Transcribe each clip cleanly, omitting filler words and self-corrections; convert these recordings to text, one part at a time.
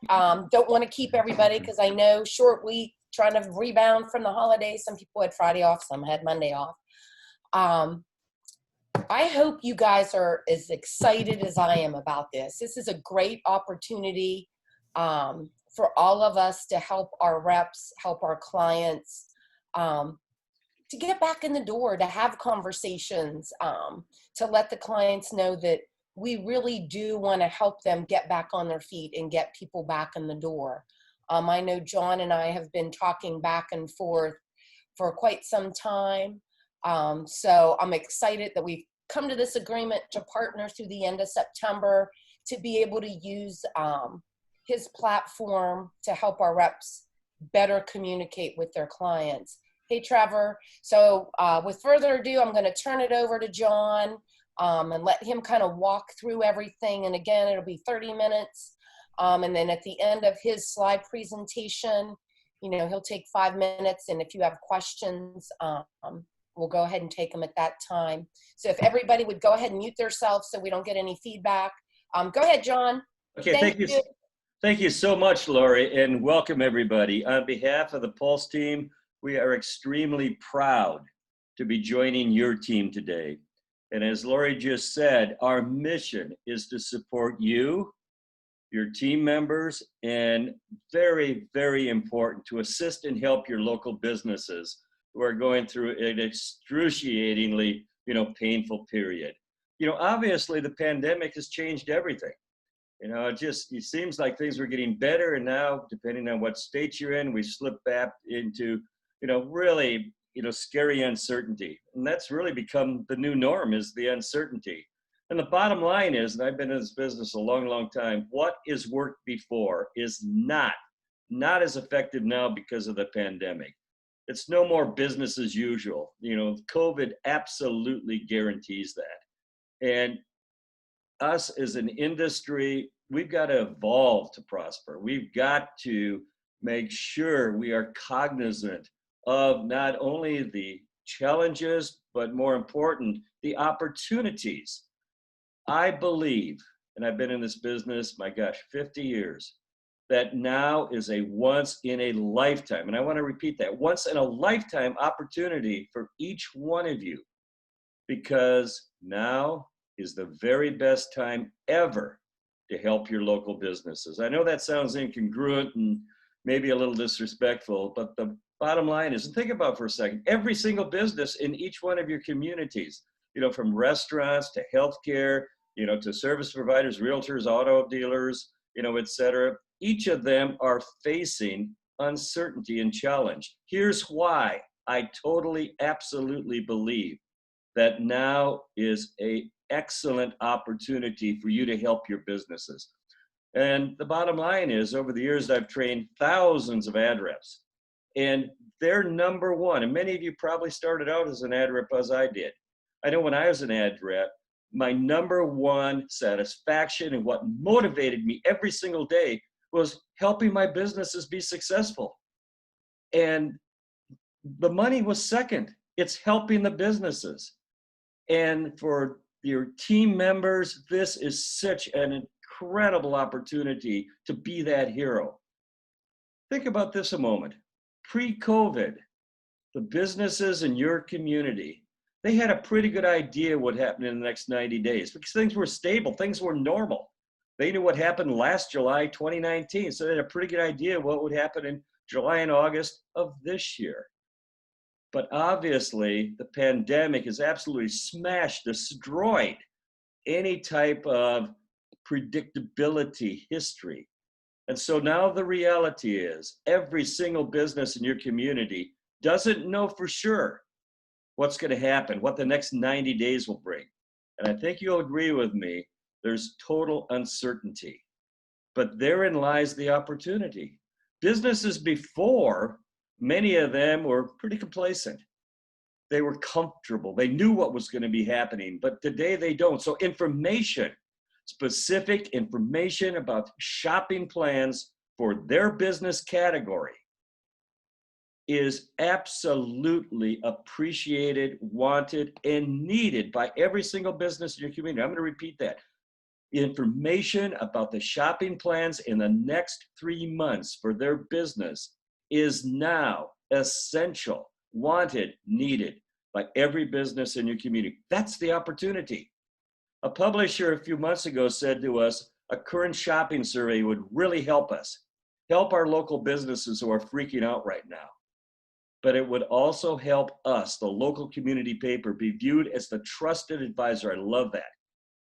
Don't want to keep everybody because I know short week, trying to rebound from the holidays. Some people had Friday off, some had Monday off. I hope you guys are as excited as I am about this. This is a great opportunity for all of us to help our reps, help our clients, to get back in the door, to have conversations, to let the clients know that we really do want to help them get back on their feet and get people back in the door. I know John and I have been talking back and forth for quite some time. So I'm excited that we've come to this agreement to partner through the end of September to be able to use his platform to help our reps better communicate with their clients. Hey, Trevor. So with further ado, I'm going to turn it over to John and let him kind of walk through everything. And again, it'll be 30 minutes. And then at the end of his slide presentation, you know, he'll take 5 minutes. And if you have questions, we'll go ahead and take them at that time. So if everybody would go ahead and mute themselves so we don't get any feedback. Go ahead, John. Okay, thank you. Thank you so much, Lori, and welcome everybody. On behalf of the Pulse team, we are extremely proud to be joining your team today. And as Lori just said, our mission is to support you, your team members, and very, very important, to assist and help your local businesses who are going through an excruciatingly, painful period. Obviously the pandemic has changed everything. It seems like things were getting better, and now, depending on what state you're in, we slip back into, really, scary uncertainty. And that's really become the new norm, is the uncertainty. And the bottom line is, and I've been in this business a long, long time, what is worked before is not as effective now because of the pandemic. It's no more business as usual. COVID absolutely guarantees that. And us as an industry, we've got to evolve to prosper. We've got to make sure we are cognizant of not only the challenges, but more important, the opportunities. I believe, and I've been in this business, 50 years, that now is a once in a lifetime, and I want to repeat that, once in a lifetime opportunity for each one of you, because now is the very best time ever to help your local businesses. I know that sounds incongruent and maybe a little disrespectful, but the bottom line is, and think about for a second, every single business in each one of your communities, from restaurants to healthcare, to service providers, realtors, auto dealers, et cetera, each of them are facing uncertainty and challenge. Here's why I totally, absolutely believe that now is an excellent opportunity for you to help your businesses. And the bottom line is, over the years, I've trained thousands of ad reps, and they're number one. And many of you probably started out as an ad rep as I did. I know when I was an ad rep, my number one satisfaction and what motivated me every single day was helping my businesses be successful. And the money was second. It's helping the businesses. And for your team members, this is such an incredible opportunity to be that hero. Think about this a moment. Pre-COVID, the businesses in your community, they had a pretty good idea what happened in the next 90 days because things were stable, things were normal. They knew what happened last July 2019, so they had a pretty good idea what would happen in July and August of this year. But obviously, the pandemic has absolutely smashed, destroyed any type of predictability history. And so now the reality is every single business in your community doesn't know for sure what's going to happen, what the next 90 days will bring. And I think you'll agree with me, there's total uncertainty. But therein lies the opportunity. Businesses before, many of them were pretty complacent. They were comfortable. They knew what was going to be happening, but today they don't. So information, specific information about shopping plans for their business category is absolutely appreciated, wanted, and needed by every single business in your community. I'm going to repeat that. Information about the shopping plans in the next 3 months for their business is now essential, wanted, needed by every business in your community. That's the opportunity. A publisher a few months ago said to us, a current shopping survey would really help us, help our local businesses who are freaking out right now. But it would also help us, the local community paper, be viewed as the trusted advisor. I love that,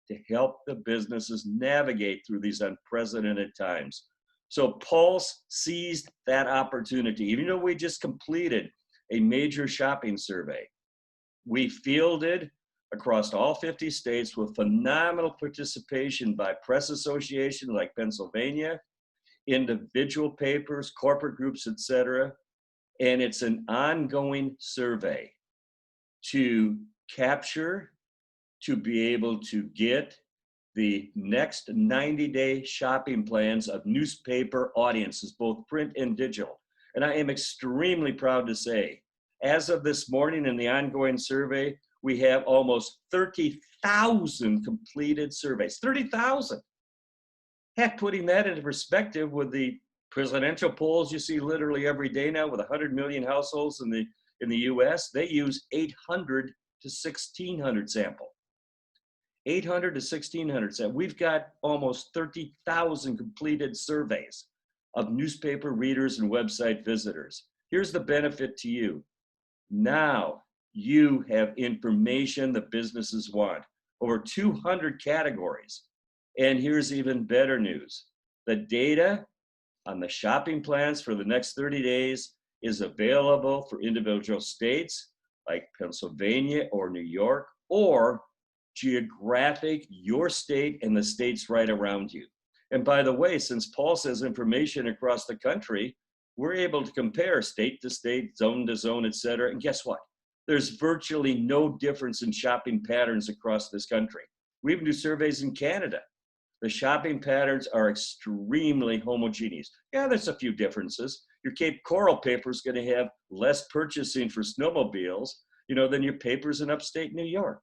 to help the businesses navigate through these unprecedented times. So Pulse seized that opportunity. Even though we just completed a major shopping survey, we fielded across all 50 states with phenomenal participation by press associations like Pennsylvania, individual papers, corporate groups, etc. And it's an ongoing survey to capture, to be able to get the next 90-day shopping plans of newspaper audiences, both print and digital. And I am extremely proud to say, as of this morning in the ongoing survey, we have almost 30,000 completed surveys. 30,000. Heck, putting that into perspective with the presidential polls you see literally every day now, with 100 million households in the US, they use 800 to 1,600 sample. 800 to 1,600 sample. We've got almost 30,000 completed surveys of newspaper readers and website visitors. Here's the benefit to you. Now you have information the businesses want. Over 200 categories. And here's even better news. The data on the shopping plans for the next 30 days is available for individual states like Pennsylvania or New York, or geographic, your state and the states right around you. And by the way, since Paul says information across the country, we're able to compare state to state, zone to zone, et cetera. And guess what? There's virtually no difference in shopping patterns across this country. We even do surveys in Canada. The shopping patterns are extremely homogeneous. Yeah, there's a few differences. Your Cape Coral paper is going to have less purchasing for snowmobiles, than your papers in upstate New York.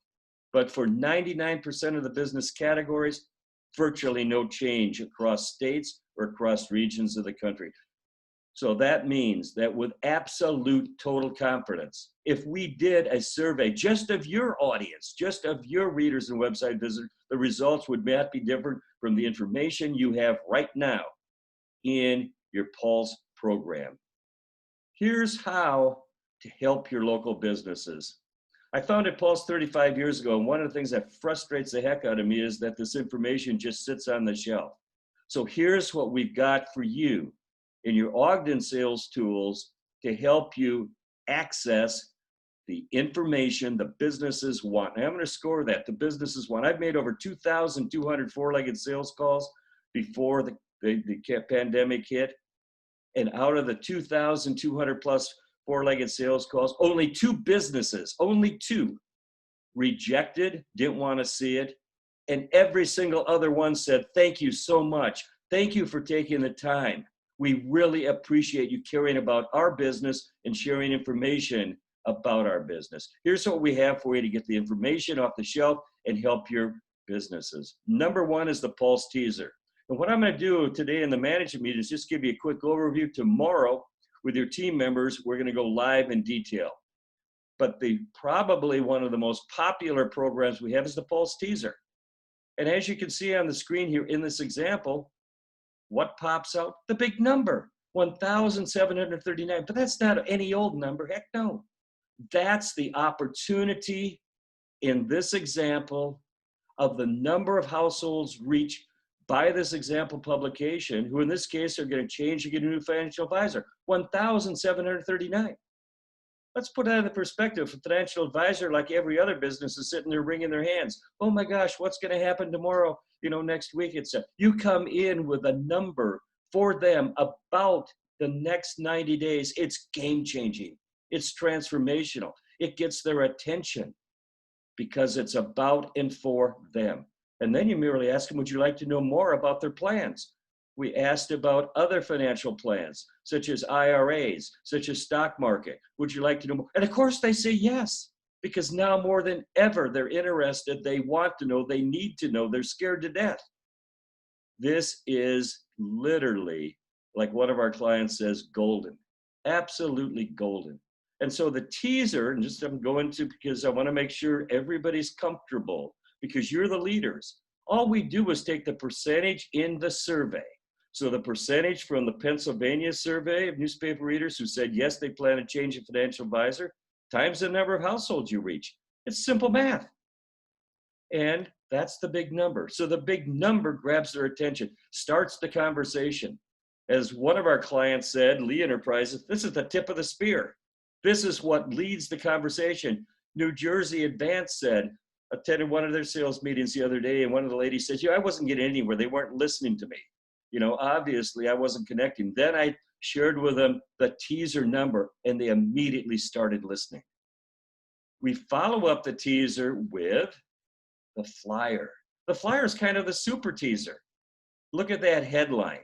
But for 99% of the business categories, virtually no change across states or across regions of the country. So that means that with absolute total confidence, if we did a survey just of your audience, just of your readers and website visitors, the results would not be different from the information you have right now in your Pulse program. Here's how to help your local businesses. I founded Pulse 35 years ago, and one of the things that frustrates the heck out of me is that this information just sits on the shelf. So here's what we've got for you in your Ogden sales tools to help you access the information the businesses want. And I'm going to score that, the businesses want. I've made over 2,200 four-legged sales calls before the pandemic hit. And out of the 2,200 plus four-legged sales calls, only 2 businesses, only 2 rejected, didn't want to see it. And every single other one said, thank you so much. Thank you for taking the time. We really appreciate you caring about our business and sharing information about our business. Here's what we have for you to get the information off the shelf and help your businesses. Number 1 is the Pulse Teaser. And what I'm going to do today in the management meeting is just give you a quick overview. Tomorrow, with your team members, we're going to go live in detail. But probably one of the most popular programs we have is the Pulse Teaser. And as you can see on the screen here in this example, what pops out? The big number, 1,739. But that's not any old number. Heck no. That's the opportunity in this example of the number of households reached by this example publication, who in this case are going to change and get a new financial advisor, 1,739. Let's put that in the perspective. A financial advisor, like every other business, is sitting there wringing their hands. Oh my gosh, what's going to happen tomorrow? Next week. You come in with a number for them about the next 90 days. It's game changing. It's transformational. It gets their attention because it's about and for them. And then you merely ask them, would you like to know more about their plans? We asked about other financial plans, such as IRAs, such as stock market. Would you like to know more? And of course they say yes, because now more than ever, they're interested. They want to know, they need to know, they're scared to death. This is literally, like one of our clients says, golden, absolutely golden. And so the teaser, and just I'm going to, because I want to make sure everybody's comfortable, because you're the leaders. All we do is take the percentage in the survey. So the percentage from the Pennsylvania survey of newspaper readers who said, yes, they plan to change a financial advisor, times the number of households you reach. It's simple math. And that's the big number. So the big number grabs their attention, starts the conversation. As one of our clients said, Lee Enterprises, this is the tip of the spear. This is what leads the conversation. New Jersey Advance said, attended one of their sales meetings the other day, and one of the ladies said, I wasn't getting anywhere. They weren't listening to me. Obviously I wasn't connecting. Then I shared with them the teaser number, and they immediately started listening. We follow up the teaser with the flyer. The flyer is kind of the super teaser. Look at that headline.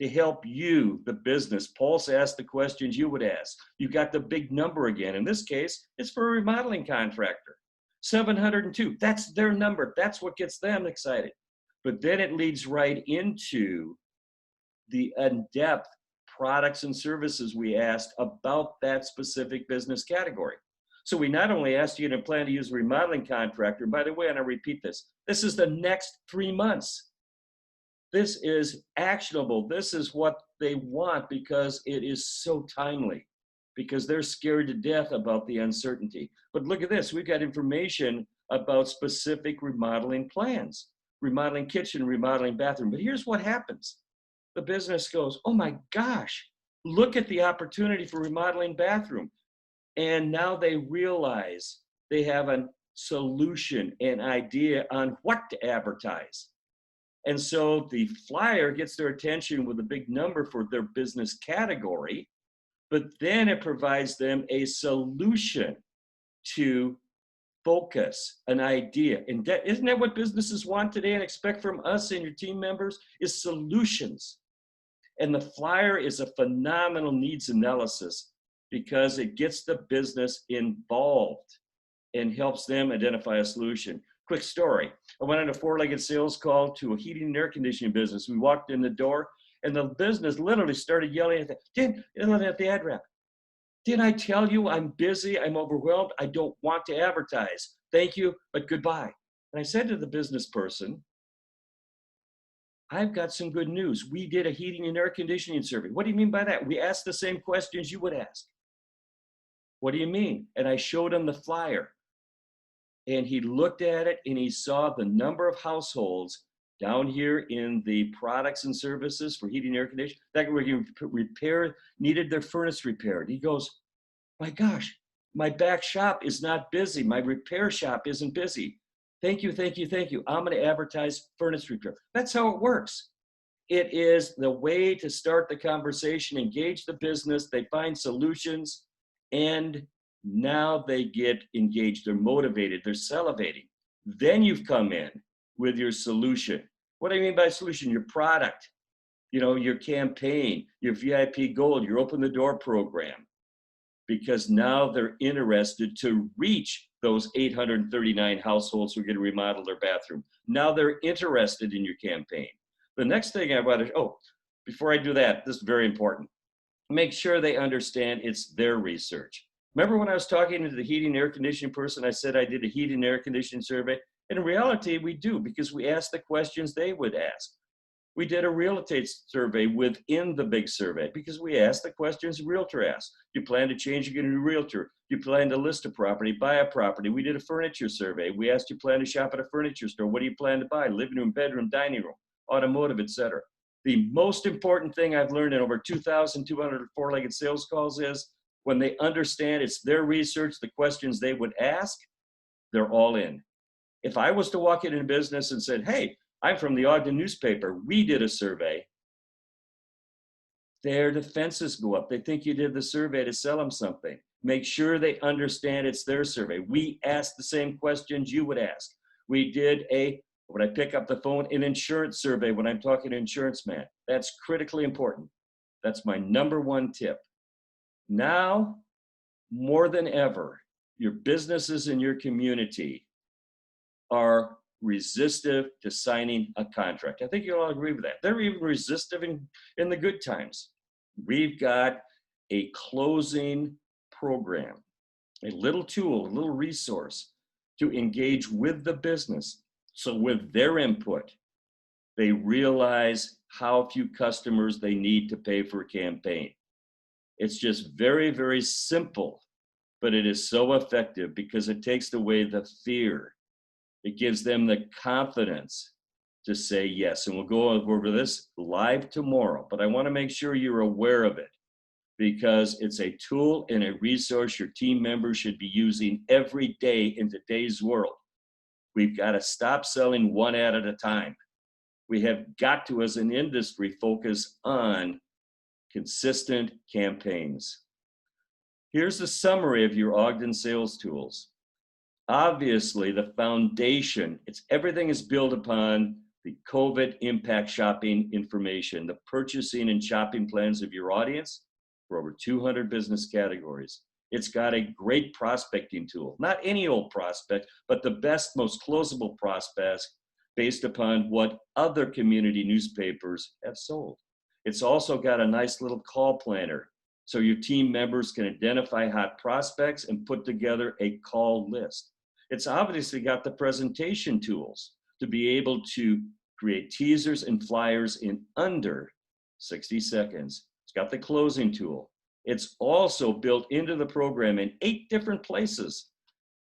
To help you, the business, Pulse ask the questions you would ask. You got the big number again. In this case, it's for a remodeling contractor. 702, that's their number. That's what gets them excited. But then it leads right into the in-depth products and services we asked about that specific business category. So we not only asked you to plan to use a remodeling contractor, and by the way, and I repeat this is the next 3 months. This is actionable. This is what they want because it is so timely, because they're scared to death about the uncertainty. But look at this, we've got information about specific remodeling plans, remodeling kitchen, remodeling bathroom. But here's what happens. The business goes, oh my gosh, look at the opportunity for remodeling bathroom. And now they realize they have a solution, an idea on what to advertise. And so the flyer gets their attention with a big number for their business category, but then it provides them a solution to focus, an idea. And isn't that what businesses want today and expect from us and your team members? Is solutions. And the flyer is a phenomenal needs analysis because it gets the business involved and helps them identify a solution. Quick story. I went on a four-legged sales call to a heating and air conditioning business. We walked in the door and the business literally started yelling at the ad rep. Didn't I tell you I'm busy, I'm overwhelmed, I don't want to advertise. Thank you, but goodbye. And I said to the business person, I've got some good news. We did a heating and air conditioning survey. What do you mean by that? We asked the same questions you would ask. What do you mean? And I showed him the flyer. And he looked at it and he saw the number of households down here in the products and services for heating and air conditioning that needed their furnace repaired. He goes, my gosh, my back shop is not busy. My repair shop isn't busy. Thank you, thank you, thank you. I'm going to advertise furnace repair. That's how it works. It is the way to start the conversation, engage the business, they find solutions, and now they get engaged, they're motivated, they're salivating. Then you've come in with your solution. What do I mean by solution? Your product, your campaign, your VIP Gold, your Open the Door program. Because now they're interested to reach those 839 households who are going to remodel their bathroom. Now they're interested in your campaign. The next thing I want to, before I do that, this is very important. Make sure they understand it's their research. Remember when I was talking to the heating and air conditioning person, I said I did a heating and air conditioning survey? And in reality, we do, because we asked the questions they would ask. We did a real estate survey within the big survey because we asked the questions a realtor asked. Do you plan to change again to a realtor? Do you plan to list a property, buy a property? We did a furniture survey. We asked, you plan to shop at a furniture store? What do you plan to buy? Living room, bedroom, dining room, automotive, etc. The most important thing I've learned in over 2,200 four-legged sales calls is when they understand it's their research, the questions they would ask, they're all in. If I was to walk into a business and said, hey, I'm from the Ogden newspaper, we did a survey, their defenses go up. They think you did the survey to sell them something. Make sure they understand it's their survey. We asked the same questions you would ask. We did when I pick up the phone, an insurance survey when I'm talking to an insurance man. That's critically important. That's my number one tip. Now, more than ever, your businesses and your community are resistive to signing a contract. I think you'll all agree with that. They're even resistive in the good times. We've got a closing program, a little tool, a little resource to engage with the business. So with their input, they realize how few customers they need to pay for a campaign. It's just very, very simple, but it is so effective because it takes away the fear. It gives them the confidence to say yes. And we'll go over this live tomorrow, but I want to make sure you're aware of it because it's a tool and a resource your team members should be using every day in today's world. We've got to stop selling one ad at a time. We have got to, as an industry, focus on consistent campaigns. Here's the summary of your Ogden sales tools. Obviously, the foundation, everything is built upon the COVID impact shopping information, the purchasing and shopping plans of your audience for over 200 business categories. It's got a great prospecting tool, not any old prospect, but the best, most closable prospects based upon what other community newspapers have sold. It's also got a nice little call planner so your team members can identify hot prospects and put together a call list. It's obviously got the presentation tools to be able to create teasers and flyers in under 60 seconds. It's got the closing tool. It's also built into the program in 8 different places.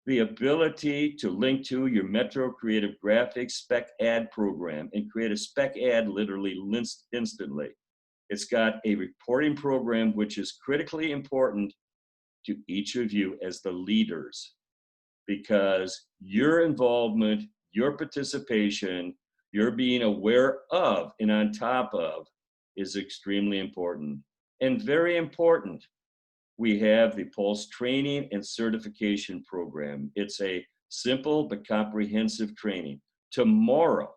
The ability to link to your Metro Creative Graphics spec ad program and create a spec ad literally instantly. It's got a reporting program which is critically important to each of you as the leaders, because your involvement, your participation, your being aware of and on top of is extremely important. And very important, we have the Pulse Training and Certification Program. It's a simple but comprehensive training. Tomorrow,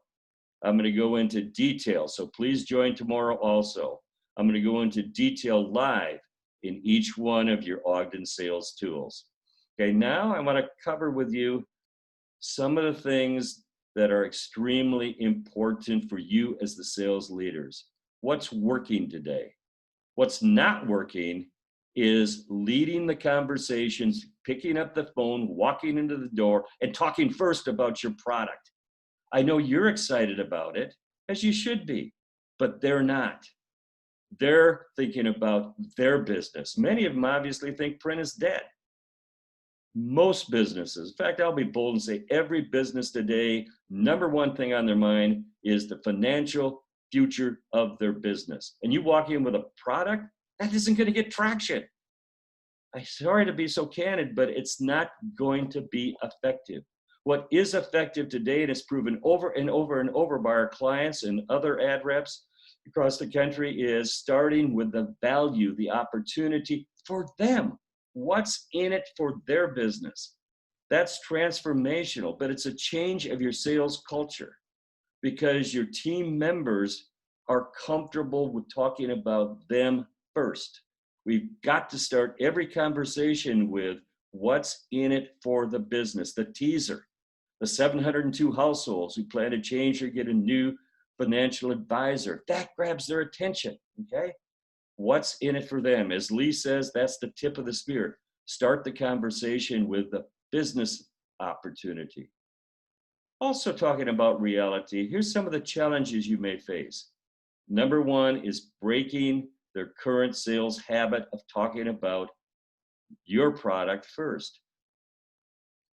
I'm going to go into detail, so please join tomorrow also. I'm going to go into detail live in each one of your Ogden sales tools. Okay, now I want to cover with you some of the things that are extremely important for you as the sales leaders. What's working today? What's not working is leading the conversations, picking up the phone, walking into the door, and talking first about your product. I know you're excited about it, as you should be, but they're not. They're thinking about their business. Many of them obviously think print is dead. Most businesses, in fact, I'll be bold and say every business today, number one thing on their mind is the financial future of their business. And you walk in with a product, that isn't going to get traction. I'm sorry to be so candid, but it's not going to be effective. What is effective today, and it's proven over and over and over by our clients and other ad reps across the country, is starting with the value, the opportunity for them. What's in it for their business? That's transformational, but it's a change of your sales culture because your team members are comfortable with talking about them first. We've got to start every conversation with what's in it for the business, the teaser. The 702 households who plan to change or get a new financial advisor, that grabs their attention, okay? What's in it for them? As Lee says, that's the tip of the spear. Start the conversation with the business opportunity. Also talking about reality, here's some of the challenges you may face. Number one is breaking their current sales habit of talking about your product first.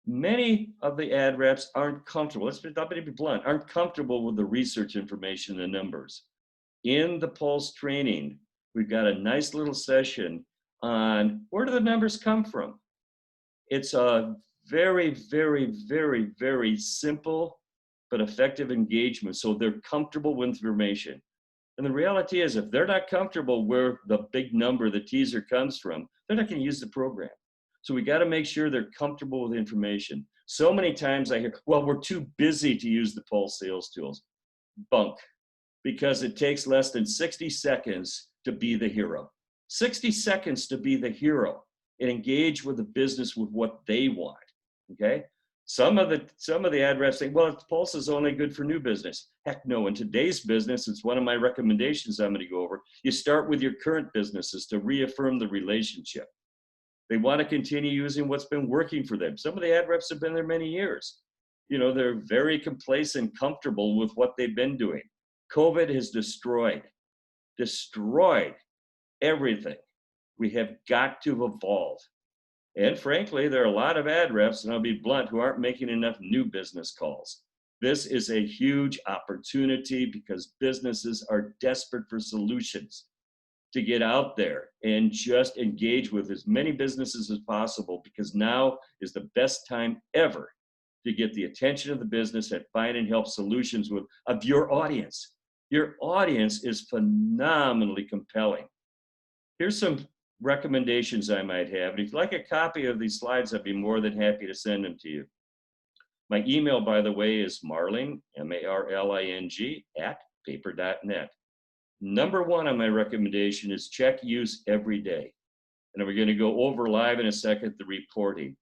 Many of the ad reps aren't comfortable, let's be blunt, aren't comfortable with the research information and the numbers. In the Pulse training, we've got a nice little session on where do the numbers come from. It's a very, very, very, very simple but effective engagement so they're comfortable with information. And the reality is if they're not comfortable where the big number, the teaser comes from, they're not going to use the program. So we got to make sure they're comfortable with information. So many times I hear, well, we're too busy to use the Pulse sales tools. Bunk. Because it takes less than 60 seconds to be the hero. 60 seconds to be the hero and engage with the business with what they want, okay? Some of the ad reps say, well, Pulse is only good for new business. Heck no, in today's business, it's one of my recommendations I'm going to go over. You start with your current businesses to reaffirm the relationship. They want to continue using what's been working for them. Some of the ad reps have been there many years. You know, they're very complacent, comfortable with what they've been doing. COVID has destroyed everything. We have got to evolve. And frankly, there are a lot of ad reps, and I'll be blunt, who aren't making enough new business calls. This is a huge opportunity because businesses are desperate for solutions to get out there and just engage with as many businesses as possible, because now is the best time ever to get the attention of the business and find and help solutions of your audience. Your audience is phenomenally compelling. Here's some recommendations I might have. And if you'd like a copy of these slides, I'd be more than happy to send them to you. My email, by the way, is marling, M-A-R-L-I-N-G, @paper.net. Number one on my recommendation is check use every day. And we're going to go over live in a second the reporting.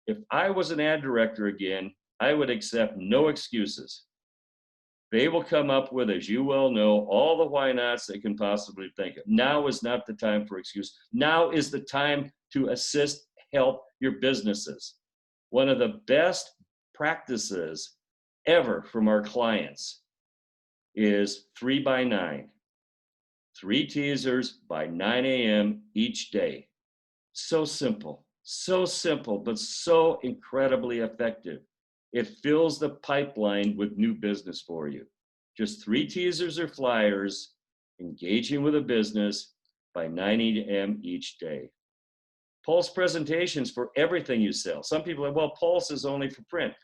If I was an ad director again, I would accept no excuses. They will come up with, as you well know, all the why nots they can possibly think of. Now is not the time for excuse. Now is the time to assist, help your businesses. One of the best practices ever from our clients is 3 by 9. 3 teasers by 9 a.m. each day. So simple, but so incredibly effective. It fills the pipeline with new business for you. Just 3 teasers or flyers, engaging with a business by 9 a.m. each day. Pulse presentations for everything you sell. Some people are, well, Pulse is only for print.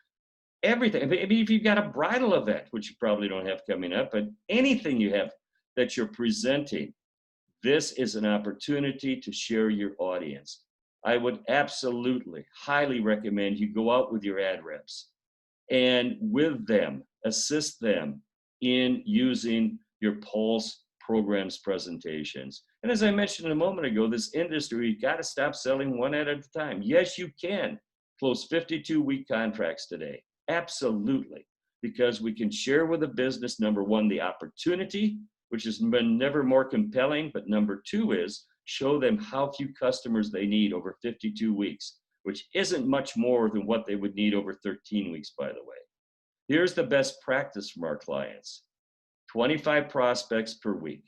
Everything. Maybe if you've got a bridal event, which you probably don't have coming up, but anything you have that you're presenting, this is an opportunity to share your audience. I would absolutely, highly recommend you go out with your ad reps and with them, assist them in using your Pulse programs presentations. And as I mentioned a moment ago, this industry, you got to stop selling one ad at a time. Yes, you can close 52-week contracts today. Absolutely. Because we can share with the business, number one, the opportunity, which has been never more compelling, but number two is show them how few customers they need over 52 weeks, which isn't much more than what they would need over 13 weeks, by the way. Here's the best practice from our clients. 25 prospects per week.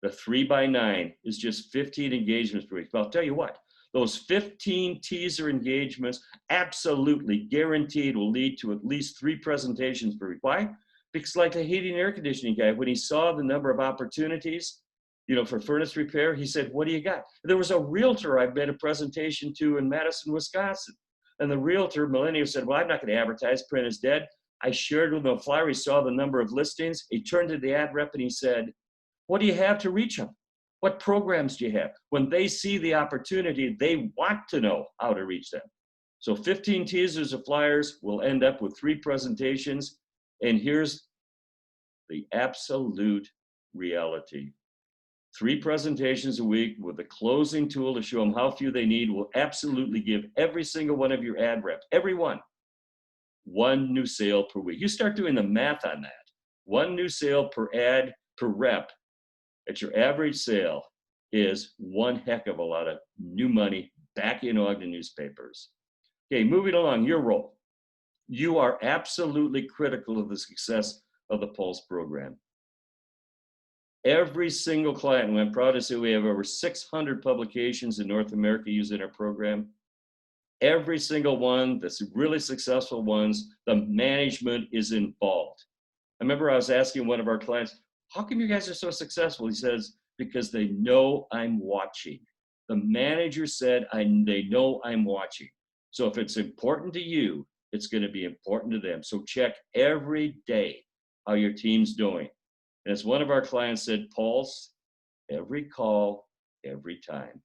The 3 by 9 is just 15 engagements per week. But I'll tell you what, those 15 teaser engagements absolutely guaranteed will lead to at least 3 presentations per week. Why? Because like the heating and air conditioning guy, when he saw the number of opportunities, for furnace repair, he said, what do you got? There was a realtor I made a presentation to in Madison, Wisconsin. And the realtor, Millennium, said, well, I'm not going to advertise, print is dead. I shared with him a flyer. He saw the number of listings. He turned to the ad rep and he said, what do you have to reach them? What programs do you have? When they see the opportunity, they want to know how to reach them. So 15 teasers of flyers will end up with 3 presentations. And here's the absolute reality. 3 presentations a week with a closing tool to show them how few they need will absolutely give every single one of your ad reps, every one new sale per week. You start doing the math on that. 1 new sale per ad per rep at your average sale is one heck of a lot of new money back in Ogden newspapers. Okay, moving along, your role. You are absolutely critical of the success of the Pulse program. Every single client, and I'm proud to say we have over 600 publications in North America using our program. Every single one, the really successful ones, the management is involved. I remember I was asking one of our clients, how come you guys are so successful? He says, because they know I'm watching. The manager said, they know I'm watching. So if it's important to you, it's going to be important to them. So check every day how your team's doing. And as one of our clients said, Pulse, every call, every time.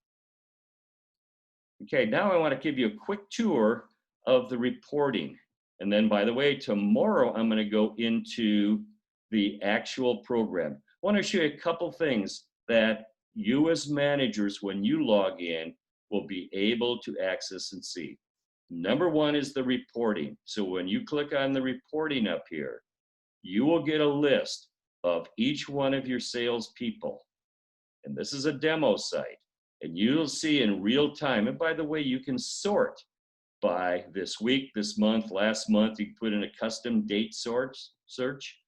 Okay, now I want to give you a quick tour of the reporting. And then, by the way, tomorrow I'm going to go into the actual program. I want to show you a couple things that you as managers, when you log in, will be able to access and see. Number one is the reporting. So when you click on the reporting up here, you will get a list of each one of your salespeople. And this is a demo site. And you'll see in real time, and by the way, you can sort by this week, this month, last month. You can put in a custom date search,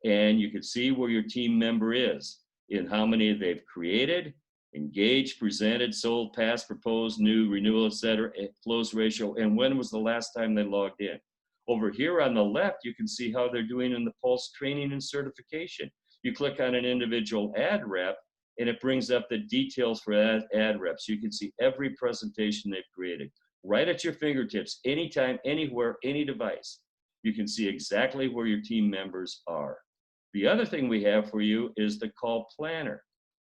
and you can see where your team member is, in how many they've created, engaged, presented, sold, past, proposed, new, renewal, etc., close ratio, and when was the last time they logged in. Over here on the left, you can see how they're doing in the Pulse training and certification. You click on an individual ad rep, and it brings up the details for ad reps. You can see every presentation they've created right at your fingertips, anytime, anywhere, any device. You can see exactly where your team members are. The other thing we have for you is the call planner.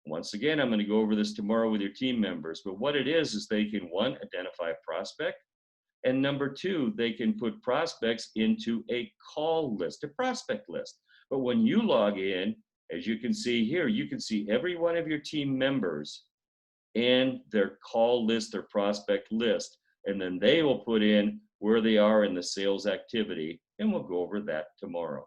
Once again, I'm going to go over this tomorrow with your team members, but what it is they can, one, identify a prospect, and number two, they can put prospects into a call list, a prospect list. But when you log in, as you can see here, you can see every one of your team members and their call list, their prospect list, and then they will put in where they are in the sales activity, and we'll go over that tomorrow.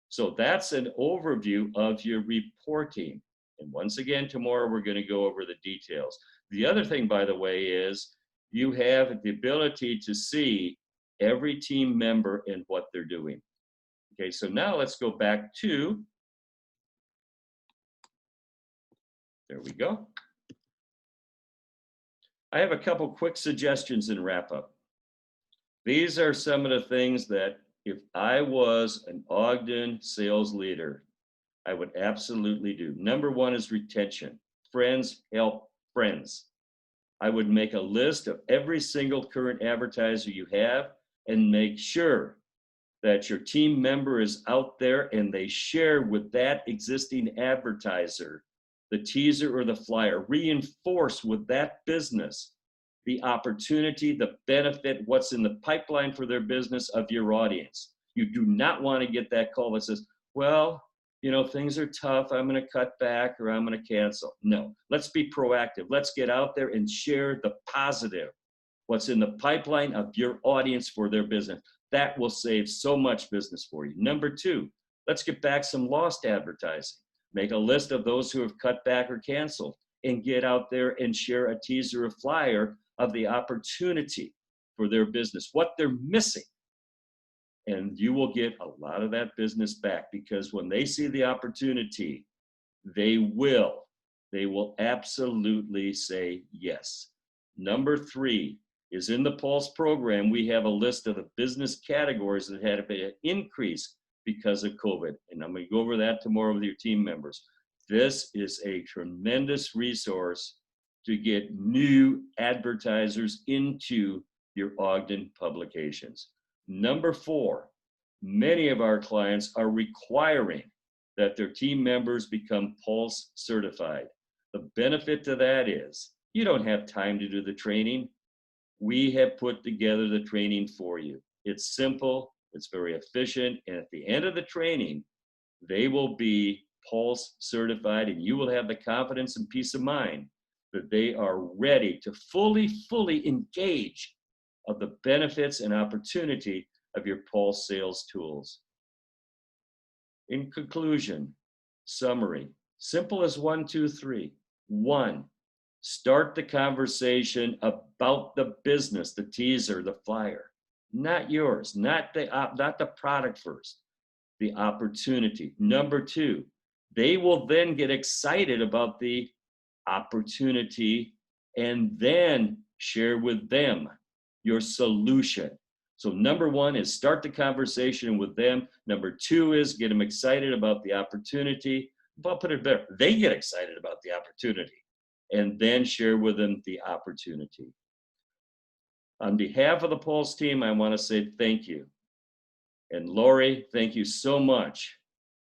So that's an overview of your reporting. And once again, tomorrow we're going to go over the details. The other thing, by the way, is you have the ability to see every team member and what they're doing. Okay, so now let's go back to, there we go. I have a couple quick suggestions and wrap up. These are some of the things that if I was an Ogden sales leader, I would absolutely do. Number one is retention. Friends help friends. I would make a list of every single current advertiser you have and make sure that your team member is out there and they share with that existing advertiser the teaser or the flyer. Reinforce with that business the opportunity, the benefit, what's in the pipeline for their business of your audience. You do not want to get that call that says, well, you know, things are tough, I'm going to cut back or I'm going to cancel. No, let's be proactive. Let's get out there and share the positive, what's in the pipeline of your audience for their business. That will save so much business for you. Number two, let's get back some lost advertising. Make a list of those who have cut back or canceled and get out there and share a teaser or flyer of the opportunity for their business, what they're missing. And you will get a lot of that business back, because when they see the opportunity, they will absolutely say yes. Number three is in the Pulse program, we have a list of the business categories that had an increase because of COVID. And I'm going to go over that tomorrow with your team members. This is a tremendous resource to get new advertisers into your Ogden publications. Number four, many of our clients are requiring that their team members become Pulse certified. The benefit to that is you don't have time to do the training. We have put together the training for you. It's simple, it's very efficient, and at the end of the training, they will be Pulse certified, and you will have the confidence and peace of mind that they are ready to fully engage of the benefits and opportunity of your Pulse sales tools. In conclusion, summary, simple as 1, 2, 3. 1, start the conversation about the business, the teaser, the flyer, not yours, not the product first, the opportunity. Number 2, they will then get excited about the opportunity and then share with them your solution. So number 1 is start the conversation with them. Number 2 is get them excited about the opportunity. I'll put it better. They get excited about the opportunity and then share with them the opportunity. On behalf of the Pulse team, I want to say thank you. And Lori, thank you so much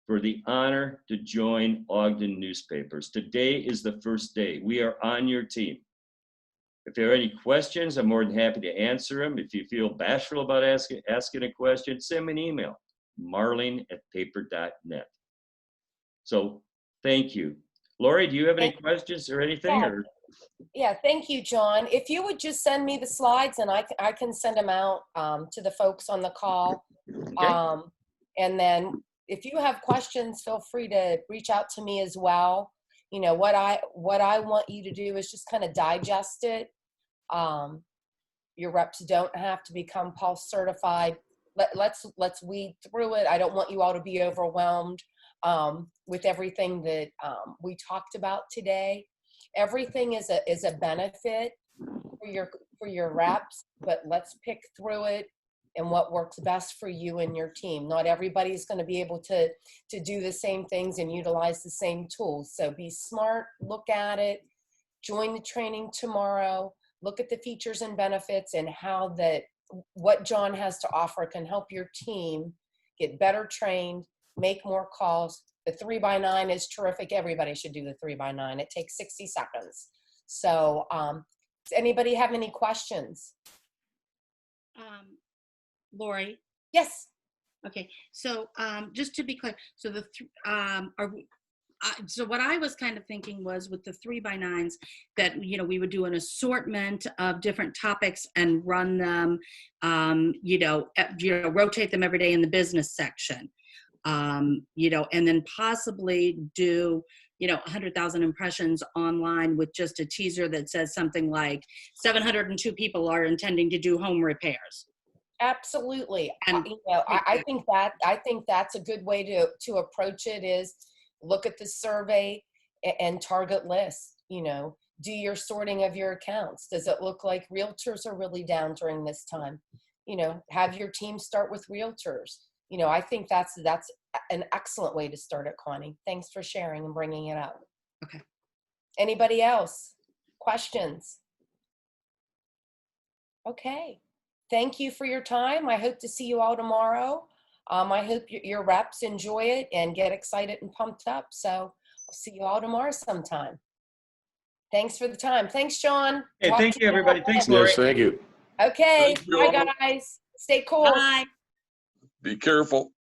for the honor to join Ogden Newspapers. Today is the first day. We are on your team. If there are any questions, I'm more than happy to answer them. If you feel bashful about asking a question, send me an email, marlene@paper.net. So thank you. Lori, do you have any Thank- questions or anything? yeah, Or yeah, thank you, John. If you would just send me the slides and I can send them out to the folks on the call. okay, And then if you have questions, feel free to reach out to me as well. You know, what I want you to do is just kind of digest it. Your reps don't have to become Pulse certified. Let's weed through it. I don't want you all to be overwhelmed with everything that we talked about today. Everything is a benefit for your reps, but let's pick through it and what works best for you and your team. Not everybody's going to be able to do the same things and utilize the same tools. So be smart, look at it, join the training tomorrow, look at the features and benefits and how that what John has to offer can help your team get better trained, make more calls. The 3x9 is terrific. Everybody should do the 3x9. It takes 60 seconds. So does anybody have any questions? Lori. Yes. Okay, so just to be clear, so so what I was kind of thinking was with the 3x9s that we would do an assortment of different topics and run them, rotate them every day in the business section, and then possibly do 100,000 impressions online with just a teaser that says something like 702 people are intending to do home repairs. Absolutely. And I think that's a good way to approach it is look at the survey and target list, do your sorting of your accounts. Does it look like realtors are really down during this time? Have your team start with realtors. I think that's an excellent way to start it, Connie. Thanks for sharing and bringing it up. Okay. Anybody else? Questions? Okay. Thank you for your time. I hope to see you all tomorrow. I hope your reps enjoy it and get excited and pumped up. So I'll see you all tomorrow sometime. Thanks for the time. Thanks, John. hey, Talk thank to you, everybody. Thanks, Lori. Yes, thank you. Okay. Thank you Bye, all. guys. Stay cool. bye. Be careful.